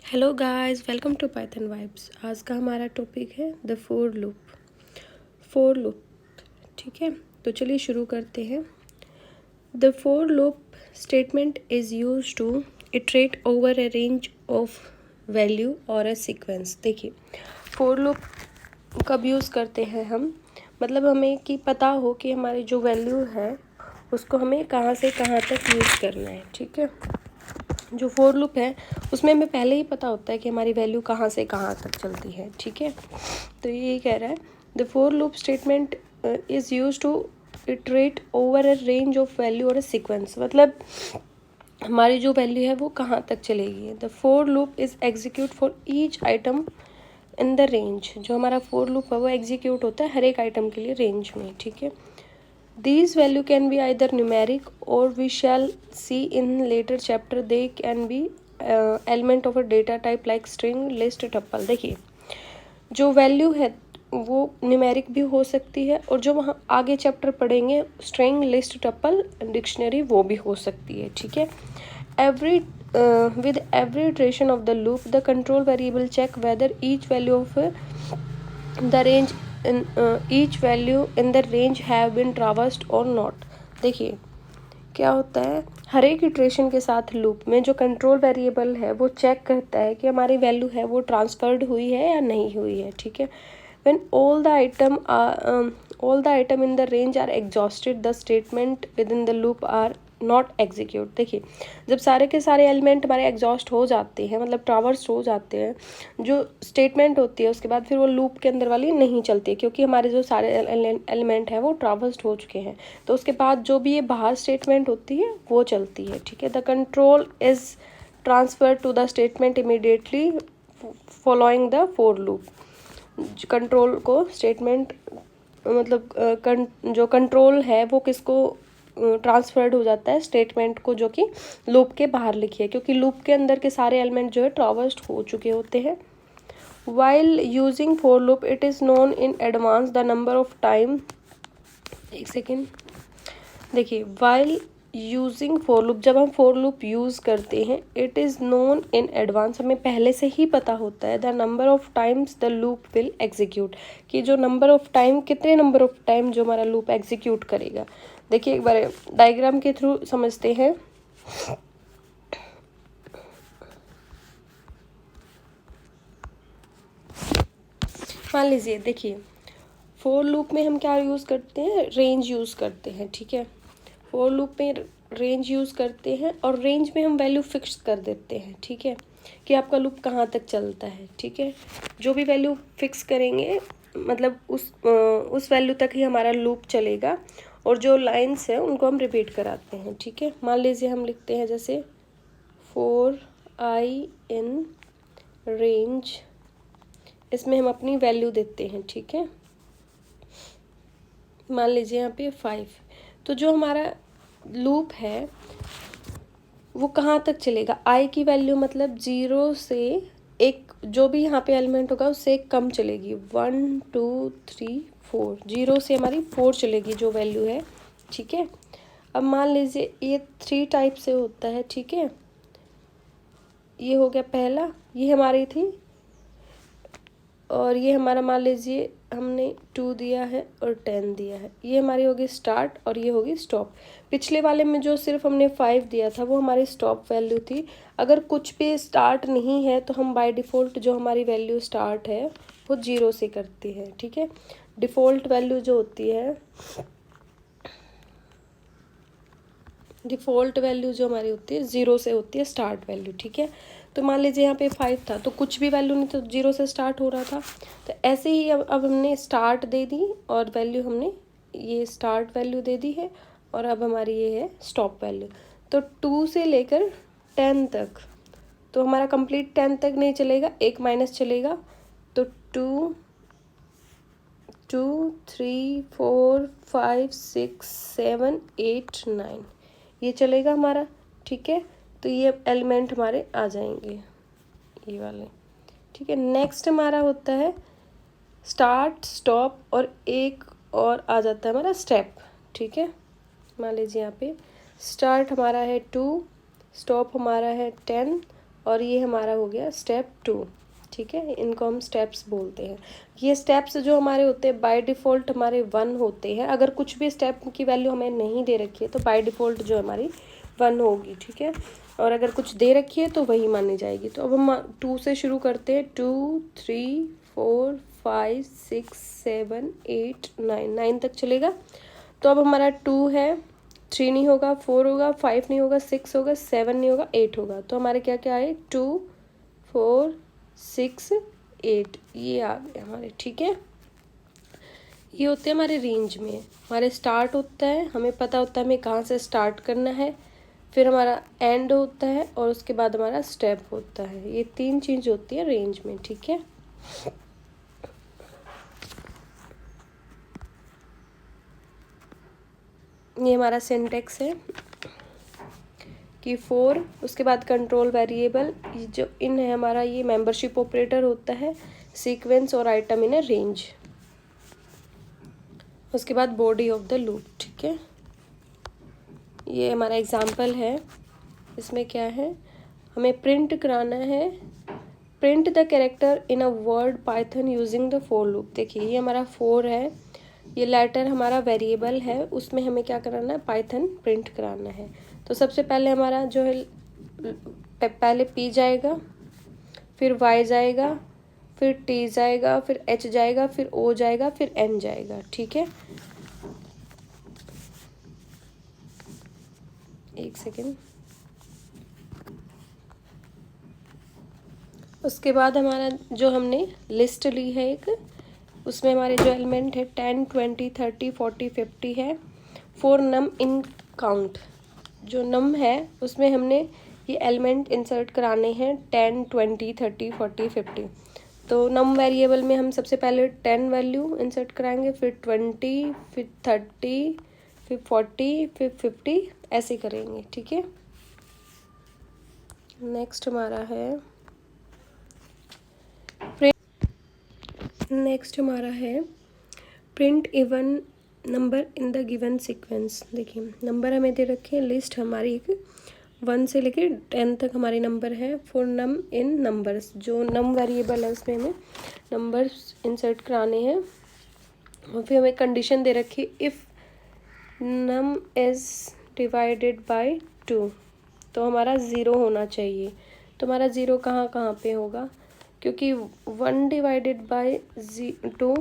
Hello guys, welcome to Python vibes. आज का हमारा टॉपिक है द फोर लूप। ठीक है, तो चलिए शुरू करते हैं। The for loop statement is use to iterate over a range of value और ए सीक्वेंस। देखिए, फोर लूप कब यूज़ करते हैं हम, मतलब हमें कि पता हो कि हमारी जो वैल्यू है उसको हमें कहाँ से कहाँ तक यूज़ करना है। ठीक है, जो फोर लूप है उसमें हमें पहले ही पता होता है कि हमारी वैल्यू कहाँ से कहाँ तक चलती है। ठीक है, तो ये कह रहा है the for loop statement is use to iterate over a range of value और अ सीक्वेंस। मतलब हमारी जो वैल्यू है वो कहाँ तक चलेगी। The for loop is execute for each item in the range. जो हमारा फोर लूप है वो एग्जीक्यूट होता है हर एक आइटम के लिए रेंज में। ठीक है, these value can be either numeric or we shall see in later chapter they can be element of a data type like string, list, tuple। देखिए, जो वैल्यू है वो न्यूमेरिक भी हो सकती है और जो वहाँ आगे चैप्टर पढ़ेंगे स्ट्रिंग, लिस्ट, टपल, डिक्शनरी, वो भी हो सकती है। ठीक है, every with every iteration of the loop the control variable check whether each value of the range in each value in the range have been traversed or not। देखिए क्या होता है, हर एक इटरेशन के साथ लूप में जो कंट्रोल वेरिएबल है वो चेक करता है कि हमारी वैल्यू है वो ट्रांसफर्ड हुई है या नहीं हुई है। ठीक है, when all the item in the range are exhausted the statement within the loop are not execute. देखिए, जब सारे के सारे एलिमेंट हमारे एग्जॉस्ट हो जाते हैं, मतलब ट्रावर्स हो जाते हैं, जो स्टेटमेंट होती है उसके बाद फिर वो लूप के अंदर वाली नहीं चलती है, क्योंकि हमारे जो सारे एलिमेंट हैं वो ट्रावर्स्ड हो चुके हैं। तो उसके बाद जो भी ये बाहर स्टेटमेंट होती है वो चलती है। ठीक है, the control is transfer to the statement immediately following the for loop. Control को स्टेटमेंट मतलब जो कंट्रोल है वो किसको ट्रांसफर्ड हो जाता है, स्टेटमेंट को जो कि लूप के बाहर लिखी है, क्योंकि लूप के अंदर के सारे एलिमेंट जो है ट्रावर्स्ड हो चुके होते हैं। While using for loop it is known in advance the number of time. एक सेकेंड, देखिए, वाइल यूजिंग फोर लूप, जब हम फोर लूप यूज़ करते हैं it is known in advance, हमें पहले से ही पता होता है the number of times the loop will execute, कि जो नंबर ऑफ टाइम, कितने नंबर ऑफ टाइम जो हमारा लूप एग्जीक्यूट करेगा। देखिए, एक बार डायग्राम के थ्रू समझते हैं। मान लीजिए, देखिए, फोर लूप में हम क्या यूज़ करते हैं, रेंज यूज़ करते हैं। ठीक है, फोर लूप में रेंज यूज़ करते हैं और रेंज में हम वैल्यू फिक्स कर देते हैं। ठीक है, कि आपका लूप कहाँ तक चलता है। ठीक है, जो भी वैल्यू फिक्स करेंगे मतलब उस वैल्यू तक ही हमारा लूप चलेगा और जो लाइंस है उनको हम रिपीट कराते हैं। ठीक है, मान लीजिए हम लिखते हैं जैसे फोर आई इन रेंज, इसमें हम अपनी वैल्यू देते हैं। ठीक है, मान लीजिए यहाँ पे 5। तो जो हमारा लूप है वो कहाँ तक चलेगा, आई की वैल्यू मतलब 0 से एक, जो भी यहाँ पे एलिमेंट होगा उससे एक कम चलेगी। 1 2 3 4, 0 से हमारी 4 चलेगी जो वैल्यू है। ठीक है, अब मान लीजिए ये 3 टाइप से होता है। ठीक है, ये हो गया पहला, ये हमारी थी, और ये हमारा मान लीजिए हमने 2 दिया है और 10 दिया है, ये हमारी होगी स्टार्ट और ये होगी स्टॉप। पिछले वाले में जो सिर्फ हमने 5 दिया था वो हमारी स्टॉप वैल्यू थी। अगर कुछ भी स्टार्ट नहीं है तो हम बाय डिफ़ॉल्ट जो हमारी वैल्यू स्टार्ट है वो 0 से करती है। ठीक है, डिफ़ॉल्ट वैल्यू जो होती है, डिफ़ॉल्ट वैल्यू जो हमारी होती है 0 से होती है स्टार्ट वैल्यू। ठीक है, तो मान लीजिए यहाँ पे 5 था तो कुछ भी वैल्यू नहीं, तो 0 से स्टार्ट हो रहा था। तो ऐसे ही अब हमने स्टार्ट दे दी और वैल्यू हमने ये स्टार्ट वैल्यू दे दी है और अब हमारी ये है स्टॉप वैल्यू। तो 2 से लेकर 10 तक, तो हमारा कंप्लीट 10 तक नहीं चलेगा, एक माइनस चलेगा। तो 2 2 3 4 5 6 7 8 9 ये चलेगा हमारा। ठीक है, तो ये एलिमेंट हमारे आ जाएंगे, ये वाले। ठीक है, नेक्स्ट हमारा होता है स्टार्ट, स्टॉप और एक और आ जाता है हमारा स्टेप। ठीक है, मान लीजिए यहाँ पे स्टार्ट हमारा है 2, स्टॉप हमारा है 10 और ये हमारा हो गया स्टेप 2। ठीक है, इनको हम स्टेप्स बोलते हैं। ये स्टेप्स जो हमारे होते हैं बाय डिफ़ॉल्ट हमारे 1 होते हैं। अगर कुछ भी स्टेप की वैल्यू हमें नहीं दे रखी है तो बाय डिफ़ॉल्ट जो हमारी 1 होगी। ठीक है, और अगर कुछ दे रखी है तो वही मानी जाएगी। तो अब हम 2 से शुरू करते हैं। 2 3 4 5 6 7 8 9 9 तक चलेगा। तो अब हमारा 2 है, 3 नहीं होगा, 4 होगा, 5 नहीं होगा, 6 होगा, 7 नहीं होगा, 8 होगा। तो हमारे क्या क्या आए, 2 4 6 8, ये आ गए हमारे। ठीक है, ये होते हैं हमारे रेंज में। हमारे स्टार्ट होता है, हमें पता होता है हमें कहाँ से स्टार्ट करना है, फिर हमारा एंड होता है और उसके बाद हमारा स्टेप होता है। ये 3 चीज़ होती है रेंज में। ठीक है, ये हमारा सिंटेक्स है कि 4, उसके बाद कंट्रोल वेरिएबल, जो इन है हमारा, ये मेंबरशिप ऑपरेटर होता है, सीक्वेंस और आइटम इन ए रेंज, उसके बाद बॉडी ऑफ द लूप। ठीक है, ये हमारा एग्जांपल है। इसमें क्या है, हमें प्रिंट कराना है, print the character in a word Python using the for loop. देखिए ये हमारा 4 है, ये लेटर हमारा वेरिएबल है, उसमें हमें क्या कराना है, पाइथन प्रिंट कराना है। तो सबसे पहले हमारा जो है पहले P जाएगा, फिर Y जाएगा, फिर T जाएगा, फिर H जाएगा, फिर O जाएगा, फिर N जाएगा। ठीक है, एक सेकेंड। उसके बाद हमारा जो हमने लिस्ट ली है एक, उसमें हमारे जो एलिमेंट है 10 20 30 40 50 है। फॉर नम इन काउंट, जो नम है उसमें हमने ये एलिमेंट इंसर्ट कराने हैं 10 20 30 40 50। तो नम वेरिएबल में हम सबसे पहले 10 वैल्यू इंसर्ट कराएंगे, फिर 20, फिर 30, फिर 40, फिर 50, ऐसे करेंगे। ठीक है, नेक्स्ट हमारा है print even number in the given sequence. देखिए नंबर हमें दे रखे हैं, लिस्ट हमारी एक 1 से लेके 10 तक हमारी नंबर है। फॉर नम इन नंबर्स, जो नम वेरिएबल है उसमें हमें नंबर्स इंसर्ट कराने हैं। और फिर हमें कंडीशन दे रखी है, if num is divided by 2, तो हमारा 0 होना चाहिए। तो हमारा 0 कहाँ कहाँ पे होगा, क्योंकि 1 डिवाइडेड बाय 2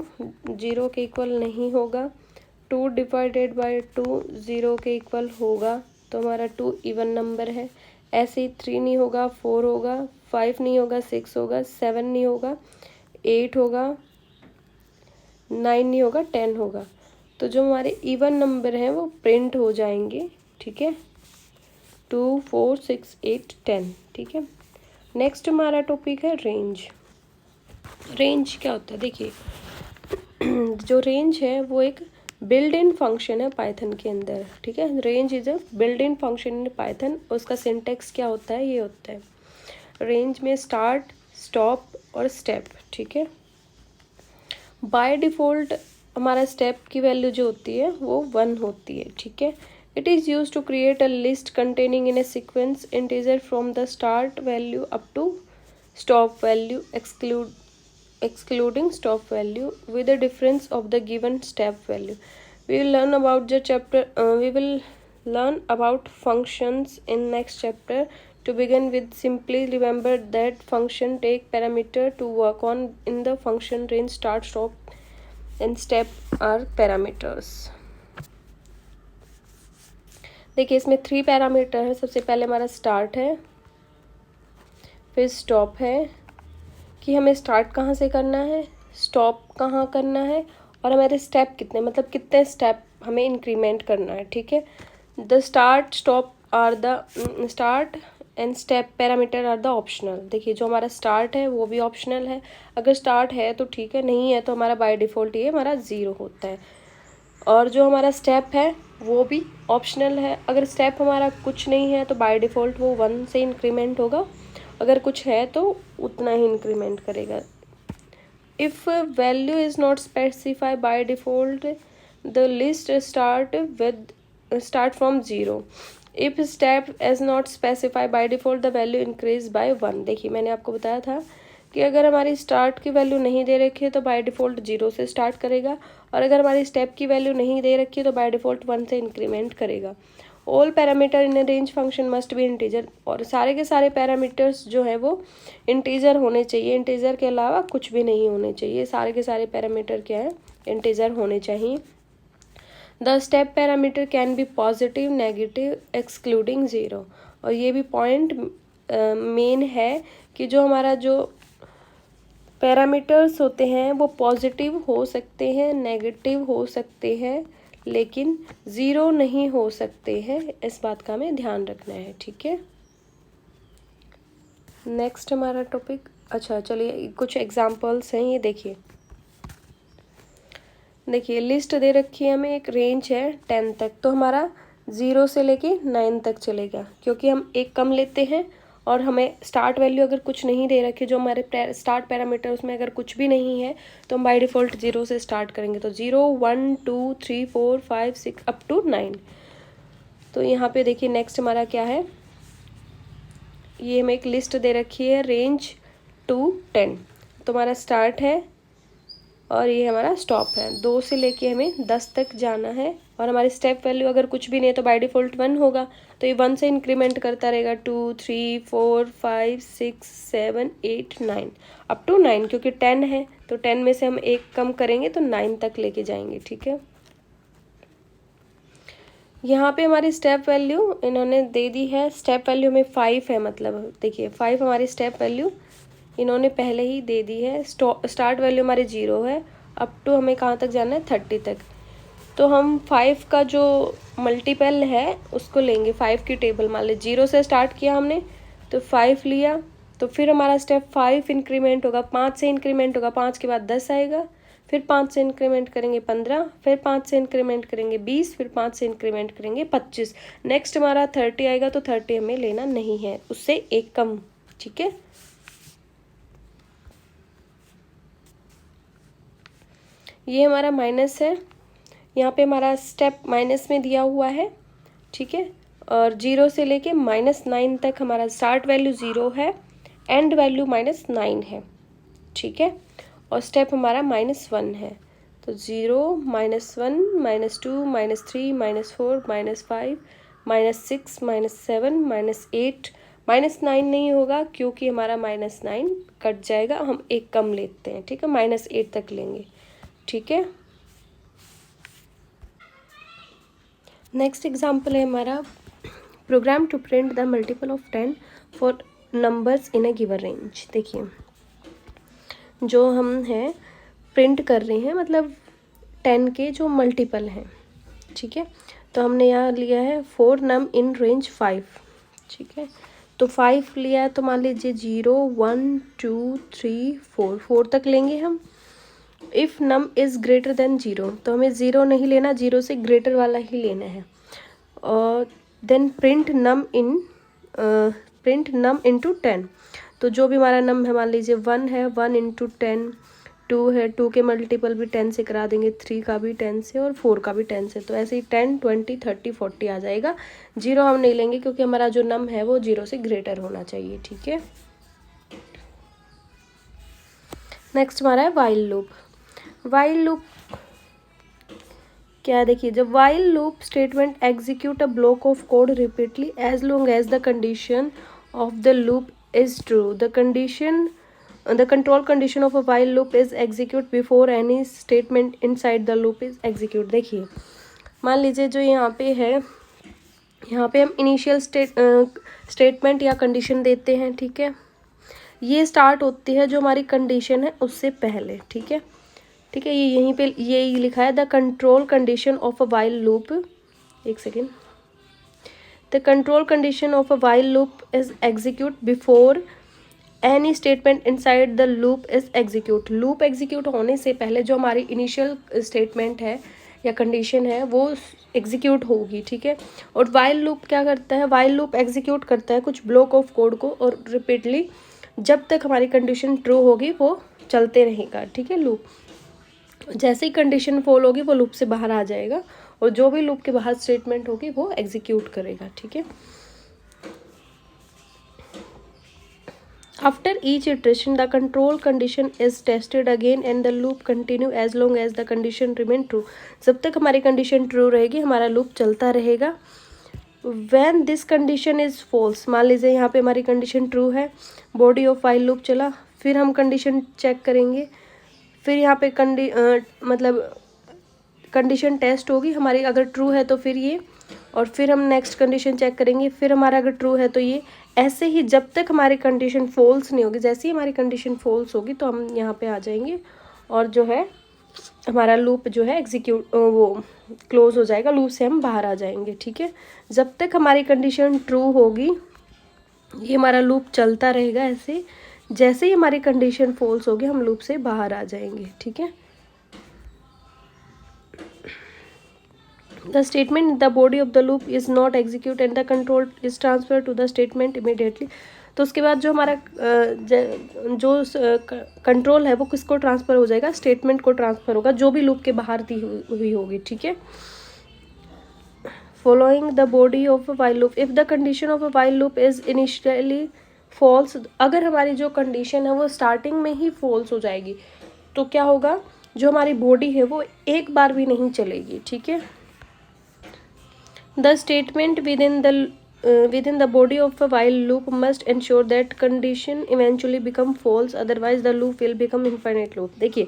0 के इक्वल नहीं होगा, 2 डिवाइडेड बाय 2 0 के इक्वल होगा, तो हमारा 2 इवन नंबर है। ऐसे ही 3 नहीं होगा, 4 होगा, 5 नहीं होगा, 6 होगा, 7 नहीं होगा, 8 होगा, 9 नहीं होगा, 10 होगा। तो जो हमारे इवन नंबर हैं वो प्रिंट हो जाएंगे। ठीक है, 2 4 6 8 10। ठीक है, नेक्स्ट हमारा टॉपिक है रेंज। रेंज क्या होता है, देखिए जो रेंज है वो एक बिल्ड इन फंक्शन है पाइथन के अंदर। ठीक है, range is a build in function in Python. उसका सिंटेक्स क्या होता है, ये होता है रेंज में स्टार्ट, स्टॉप और स्टेप। ठीक है, बाय डिफ़ॉल्ट हमारा स्टेप की वैल्यू जो होती है वो 1 होती है। ठीक है, it is use to create a list containing in a sequence integer from the start value up to stop value excluding stop value with the difference of the given step value. We will learn about the chapter. We will learn about functions in next chapter. To begin with, simply remember that function take parameter to work on. In the function range, start, stop, and step are parameters. देखिए इसमें 3 parameter है। सबसे पहले हमारा start है, फिर stop है कि हमें स्टार्ट कहाँ से करना है, स्टॉप कहाँ करना है, और हमारे स्टेप कितने, मतलब कितने स्टेप हमें इंक्रीमेंट करना है। ठीक है, the start stop are the start and step parameter are the optional. देखिए जो हमारा स्टार्ट है वो भी ऑप्शनल है, अगर स्टार्ट है तो ठीक है, नहीं है तो हमारा बाय डिफ़ॉल्ट ये हमारा 0 होता है। और जो हमारा स्टेप है वो भी ऑप्शनल है, अगर स्टेप हमारा कुछ नहीं है तो बाय डिफ़ॉल्ट वो 1 से इंक्रीमेंट होगा, अगर कुछ है तो उतना ही इंक्रीमेंट करेगा। If value is not specify by default the list start from 0। If step is not specify by default the value increase by 1। देखिए मैंने आपको बताया था कि अगर हमारी स्टार्ट की वैल्यू नहीं दे रखी है तो बाय डिफ़ॉल्ट 0 से स्टार्ट करेगा, और अगर हमारी स्टेप की वैल्यू नहीं दे रखी है तो बाय डिफ़ॉल्ट 1 से इंक्रीमेंट करेगा। All parameter in a range function must be integer, और सारे के सारे पैरामीटर्स जो है वो इंटीजर होने चाहिए, इंटीजर के अलावा कुछ भी नहीं होने चाहिए। सारे के सारे पैरामीटर क्या है, इंटीजर होने चाहिए। The step parameter can be positive, negative, excluding 0। और ये भी पॉइंट मेन है कि जो हमारा जो पैरामीटर्स होते हैं वो पॉजिटिव हो सकते हैं, नेगेटिव हो सकते हैं, लेकिन 0 नहीं हो सकते हैं। इस बात का हमें ध्यान रखना है, ठीक है। नेक्स्ट हमारा टॉपिक, अच्छा चलिए कुछ एग्जांपल्स हैं, ये देखिए लिस्ट दे रखी है हमें, एक रेंज है 10 तक, तो हमारा 0 से लेके 9 तक चलेगा, क्योंकि हम एक कम लेते हैं और हमें स्टार्ट वैल्यू अगर कुछ नहीं दे रखी, जो हमारे स्टार्ट पैरामीटर उसमें अगर कुछ भी नहीं है तो हम बाय डिफ़ॉल्ट 0 से स्टार्ट करेंगे। तो 0 1 2 3 4 5 6 अप टू 9। तो यहाँ पे देखिए नेक्स्ट हमारा क्या है, ये हमें एक लिस्ट दे रखी है रेंज 2 10। तो हमारा स्टार्ट है और ये हमारा स्टॉप है। 2 से लेके हमें 10 तक जाना है, और हमारी स्टेप वैल्यू अगर कुछ भी नहीं है तो बाय डिफ़ॉल्ट 1 होगा, तो ये 1 से इंक्रीमेंट करता रहेगा 2 3 4 5 6 7 8 9 अप टू 9, क्योंकि 10 है तो 10 में से हम एक कम करेंगे तो 9 तक लेके जाएंगे, ठीक है। यहाँ पे हमारी स्टेप वैल्यू इन्होंने दे दी है, स्टेप वैल्यू में 5 है, मतलब देखिए 5 हमारी स्टेप वैल्यू इन्होंने पहले ही दे दी है। स्टार्ट वैल्यू हमारी 0 है, अप टू हमें कहाँ तक जाना है 30 तक। तो हम 5 का जो मल्टीपल है उसको लेंगे, 5 की टेबल मान लीजिए 0 से स्टार्ट किया हमने तो 5 लिया, तो फिर हमारा स्टेप 5 इंक्रीमेंट होगा, 5 से इंक्रीमेंट होगा, 5 के बाद 10 आएगा, फिर 5 से इंक्रीमेंट करेंगे 15, फिर 5 से इंक्रीमेंट करेंगे 20, फिर 5 से इंक्रीमेंट करेंगे 25। नेक्स्ट हमारा 30 आएगा, तो 30 हमें लेना नहीं है, उससे एक कम, ठीक है। ये हमारा माइनस है, यहाँ पे हमारा स्टेप माइनस में दिया हुआ है, ठीक है। और 0 से लेके -9 तक हमारा स्टार्ट वैल्यू 0 है, एंड वैल्यू -9 है, ठीक है। और स्टेप हमारा -1 है, तो 0 -1 -2 -3 -4 -5 -6 -7 -8 -9 नहीं होगा, क्योंकि हमारा -9 कट जाएगा, हम एक कम लेते हैं, ठीक है, -8 तक लेंगे, ठीक है। नेक्स्ट एग्जाम्पल है हमारा program to print the multiple of 10 for numbers in a given range. देखिए जो हम हैं प्रिंट कर रहे हैं, मतलब 10 के जो मल्टीपल हैं, ठीक है। तो हमने यहाँ लिया है 4 नम इन रेंज 5, ठीक है। तो 5 लिया है, तो मान लीजिए 0 1 2 3 4 4 तक लेंगे हम। If num is greater than 0, तो हमें 0 नहीं लेना, 0 से ग्रेटर वाला ही लेना है। और देन प्रिंट नम इनटू 10। तो जो भी हमारा नम है, मान लीजिए 1 है, 1 इंटू 10, 2 है, 2 के मल्टीपल भी 10 से करा देंगे, 3 का भी 10 से, और 4 का भी 10 से। तो ऐसे ही 10 20 30 40 आ जाएगा। 0 हम नहीं लेंगे, क्योंकि हमारा जो नम है वो 0 से ग्रेटर होना चाहिए, ठीक है। नेक्स्ट हमारा है वाइल लूप। वाइल लूप क्या है, देखिए जब while loop statement execute a block of code repeatedly as long as the condition of the loop is true, the control condition of a while loop is execute before any statement inside the loop is execute. देखिए मान लीजिए जो यहाँ पे है, यहाँ पे हम इनिशियल स्टेटमेंट या कंडीशन देते हैं, ठीक है। ये स्टार्ट होती है जो हमारी कंडीशन है उससे पहले, ठीक है, ठीक है। ये यहीं पे यही लिखा है, the control condition of a while loop, एक second, the control condition of a while loop is execute before any statement inside the loop is execute. Loop execute होने से पहले जो हमारी इनिशियल स्टेटमेंट है या कंडीशन है वो एग्जीक्यूट होगी, ठीक है। और वाइल लूप क्या करता है, वाइल लूप एग्जीक्यूट करता है कुछ ब्लॉक ऑफ कोड को, और रिपीटली जब तक हमारी कंडीशन ट्रू होगी वो चलते रहेगा, ठीक है। लूप जैसे ही कंडीशन फॉल होगी वो लूप से बाहर आ जाएगा, और जो भी लूप के बाहर स्टेटमेंट होगी वो एग्जीक्यूट करेगा, ठीक है। After each iteration, the control condition is tested again and the loop continue as long as the condition remain true. जब तक हमारी condition true रहेगी हमारा loop चलता रहेगा। When this condition is false, मान लीजिए यहाँ पे हमारी condition true है, body of while loop चला, फिर हम condition check करेंगे, फिर यहाँ पे मतलब कंडीशन टेस्ट होगी हमारी, अगर ट्रू है तो फिर ये, और फिर हम नेक्स्ट कंडीशन चेक करेंगे, फिर हमारा अगर ट्रू है तो ये, ऐसे ही जब तक हमारी कंडीशन फॉल्स नहीं होगी। जैसे ही हमारी कंडीशन फॉल्स होगी तो हम यहाँ पे आ जाएंगे और जो है हमारा लूप जो है एग्जीक्यूट वो क्लोज हो जाएगा, लूप से हम बाहर आ जाएंगे, ठीक है। जब तक हमारी कंडीशन ट्रू होगी ये हमारा लूप चलता रहेगा ऐसे, जैसे ही हमारी कंडीशन फॉल्स होगी हम लूप से बाहर आ जाएंगे, ठीक है। The statement in the body of the loop is not execute and the control is transferred to the statement immediately. तो उसके बाद जो हमारा जो कंट्रोल है वो किसको ट्रांसफ़र हो जाएगा, स्टेटमेंट को ट्रांसफ़र होगा जो भी लूप के बाहर दी हुई होगी, ठीक है। Following the body of a while loop, if the condition of a while loop is initially false, अगर हमारी जो कंडीशन है वो स्टार्टिंग में ही फॉल्स हो जाएगी तो क्या होगा, जो हमारी बॉडी है वो एक बार भी नहीं चलेगी, ठीक है। The statement within the body of a while loop must ensure that condition eventually become false, otherwise the loop will become infinite loop. देखिए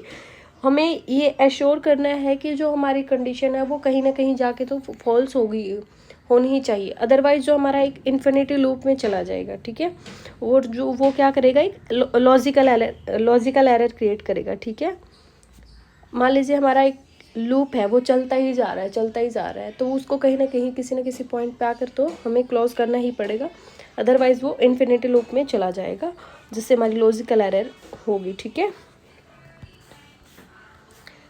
हमें ये एश्योर करना है कि जो हमारी कंडीशन है वो कहीं ना कहीं जाके तो फॉल्स होनी ही चाहिए, अदरवाइज जो हमारा एक इन्फिनिटी लूप में चला जाएगा, ठीक है। और जो वो क्या करेगा, एक लॉजिकल एरर क्रिएट करेगा, ठीक है। मान लीजिए हमारा एक लूप है वो चलता ही जा रहा है तो उसको कहीं ना कहीं किसी न किसी पॉइंट पे आकर तो हमें क्लोज करना ही पड़ेगा, अदरवाइज वो इन्फिनिटी लूप में चला जाएगा जिससे हमारी लॉजिकल एरर होगी, ठीक है।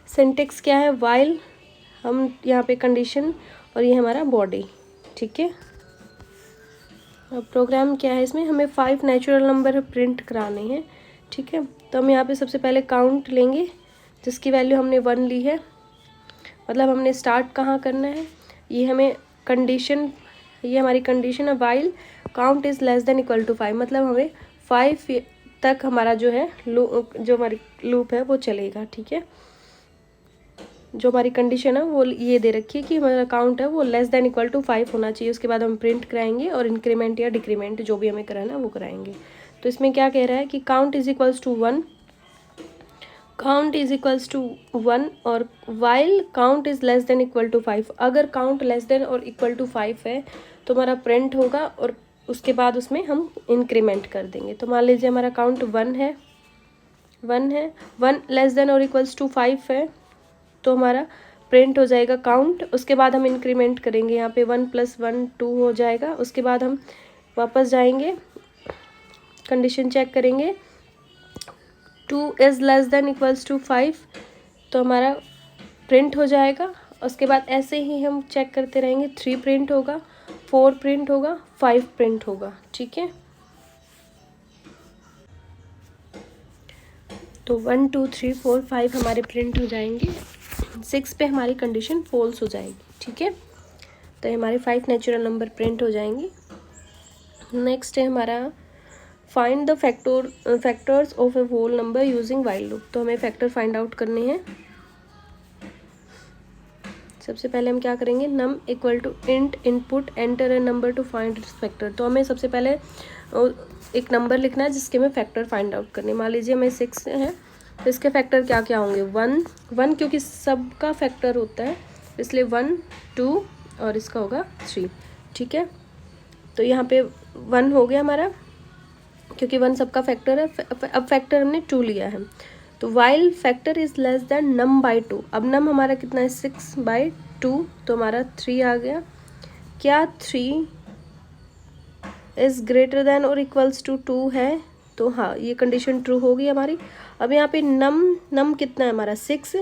सिंटेक्स क्या है, वाइल, हम यहाँ पे कंडीशन और ये हमारा बॉडी, ठीक है। अब प्रोग्राम क्या है, इसमें हमें 5 नेचुरल नंबर प्रिंट कराने हैं, ठीक है। तो हम यहाँ पे सबसे पहले काउंट लेंगे जिसकी वैल्यू हमने 1 ली है, मतलब हमने स्टार्ट कहाँ करना है, ये हमें कंडीशन, ये हमारी कंडीशन है while count is less than equal to 5, मतलब हमें 5 तक हमारा जो है जो हमारी लूप है वो चलेगा, ठीक है। जो हमारी कंडीशन है वो ये दे रखी है कि हमारा काउंट है वो लेस देन इक्वल टू 5 होना चाहिए। उसके बाद हम प्रिंट कराएंगे और इंक्रीमेंट या डिक्रीमेंट जो भी हमें कराना है वो कराएंगे। तो इसमें क्या कह रहा है कि count is equals to 1, count is equals to 1 और while count is less than equal to 5। अगर काउंट लेस देन और इक्वल टू 5 है तो हमारा प्रिंट होगा और उसके बाद उसमें हम इंक्रीमेंट कर देंगे। तो मान लीजिए हमारा काउंट 1 है, 1 लेस देन और इक्वल्स टू 5 है तो हमारा प्रिंट हो जाएगा काउंट। उसके बाद हम इंक्रीमेंट करेंगे, यहाँ पे 1 + 1 2 हो जाएगा। उसके बाद हम वापस जाएंगे, कंडीशन चेक करेंगे, 2 is less than equals to 5 तो हमारा प्रिंट हो जाएगा। उसके बाद ऐसे ही हम चेक करते रहेंगे, 3 प्रिंट होगा, 4 प्रिंट होगा, 5 प्रिंट होगा, ठीक है। तो 1 2 3 4 5 हमारे प्रिंट हो जाएंगे, 6 पे हमारी कंडीशन फॉल्स हो जाएगी, ठीक है। तो हमारे 5 नेचुरल नंबर प्रिंट हो जाएंगे। नेक्स्ट है हमारा find the factors of a whole number using while loop. तो हमें फैक्टर फाइंड आउट करने हैं। सबसे पहले हम क्या करेंगे, num equal to int input enter a number to find its factor. तो हमें सबसे पहले एक नंबर लिखना है जिसके हमें फैक्टर फाइंड आउट करने। मान लीजिए हमें 6 है तो इसके फैक्टर क्या क्या होंगे, 1 क्योंकि सबका फैक्टर होता है इसलिए 1 2 और इसका होगा 3, ठीक है। तो यहाँ पे 1 हो गया हमारा क्योंकि 1 सबका फैक्टर है। अब फैक्टर हमने 2 लिया है तो while factor is less than num by 2। अब नम हमारा कितना है, 6/2 तो हमारा 3 आ गया। क्या 3 इज़ ग्रेटर देन और इक्वल्स टू 2 है, तो हाँ ये कंडीशन ट्रू होगी हमारी। अब यहाँ पे नम कितना है हमारा 6,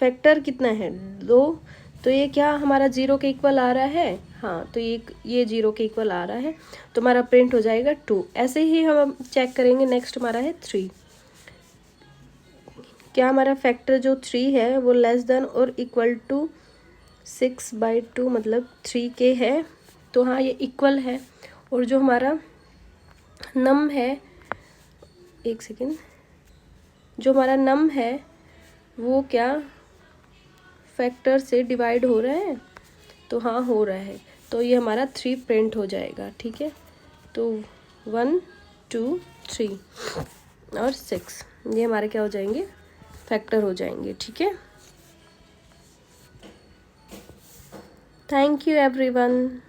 फैक्टर कितना है 2, तो ये क्या हमारा 0 के इक्वल आ रहा है, हाँ तो ये 0 के इक्वल आ रहा है तो हमारा प्रिंट हो जाएगा 2। ऐसे ही हम चेक करेंगे। नेक्स्ट हमारा है 3, क्या हमारा फैक्टर जो 3 है वो लेस देन और इक्वल टू 6/2 मतलब 3k है, तो हाँ ये इक्वल है। और जो हमारा नम है, एक सेकेंड, जो हमारा नम है वो क्या फैक्टर से डिवाइड हो रहा है, तो हाँ हो रहा है, तो ये हमारा 3 प्रिंट हो जाएगा। ठीक है, तो 1 2 3 और 6 ये हमारे क्या हो जाएंगे, फैक्टर हो जाएंगे। ठीक है, थैंक यू एवरीवन।